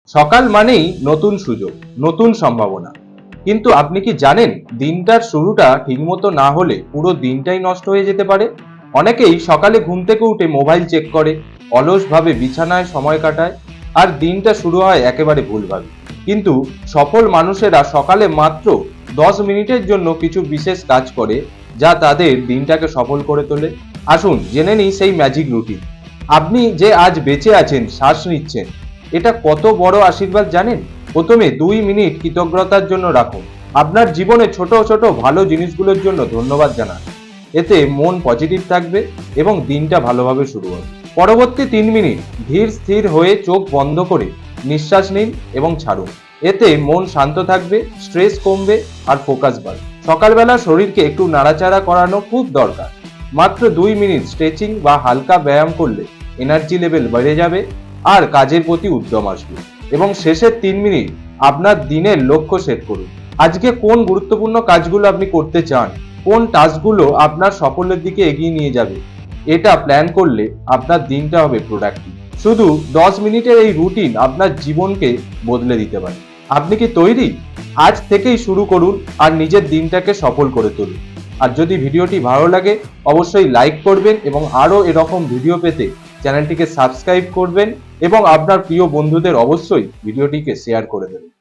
সকাল মানেই নতুন সুযোগ, নতুন সম্ভাবনা। কিন্তু আপনি কি জানেন দিনটার শুরুটা ঠিকমতো না হলে পুরো দিনটাই নষ্ট হয়ে যেতে পারে? অনেকেই সকালে ঘুম থেকে উঠে মোবাইল চেক করে, অলসভাবে বিছানায় সময় কাটায়, আর দিনটা শুরু হয় একেবারে ভুলভাবে। কিন্তু সফল মানুষেরা সকালে মাত্র 10 মিনিটের জন্য কিছু বিশেষ কাজ করে, যা তাদের দিনটাকে সফল করে তোলে। আসুন জেনে নিই সেই ম্যাজিক রুটিন। আপনি যে আজ বেঁচে আছেন, শ্বাস নিচ্ছেন, এটা কত বড় আশীর্বাদ জানেন? প্রথমে 2 মিনিট কৃতজ্ঞতার জন্য রাখুন। আপনার জীবনে ছোট ছোট ভালো জিনিসগুলোর জন্য ধন্যবাদ জানান। এতে মন পজিটিভ থাকবে এবং দিনটা ভালোভাবে শুরু হবে। পরবর্তী 3 মিনিট ধীর স্থির হয়ে চোখ বন্ধ করে নিঃশ্বাস নিন এবং ছাড়ুন। এতে মন শান্ত থাকবে, স্ট্রেস কমবে আর ফোকাস বাড়বে। সকালবেলা শরীরকে একটু নাড়াচাড়া করানো খুব দরকার। মাত্র 2 মিনিট স্ট্রেচিং বা হালকা ব্যায়াম করলে এনার্জি লেভেল বেড়ে যাবে আর কাজের প্রতি উদ্যম আসবে। এবং শেষের 3 মিনিট আপনার দিনের লক্ষ্য সেট করুন। আজকে কোন গুরুত্বপূর্ণ কাজগুলো আপনি করতে চান, কোন টাস্কগুলো আপনার সাফল্যের দিকে এগিয়ে নিয়ে যাবে, এটা প্ল্যান করলে আপনার দিনটা হবে প্রোডাক্টিভ। শুধু 10 মিনিটের এই রুটিন আপনার জীবনকে বদলে দিতে পারে। আপনি কি তৈরি? আজ থেকেই শুরু করুন আর নিজের দিনটাকে সফল করে তুলুন। আর যদি ভিডিওটি ভালো লাগে অবশ্যই লাইক করবেন এবং আরও এরকম ভিডিও পেতে চ্যানেলটিকে সাবস্ক্রাইব করবেন এবং আপনার প্রিয় বন্ধুদের অবশ্যই ভিডিওটিকে শেয়ার করে দেবেন।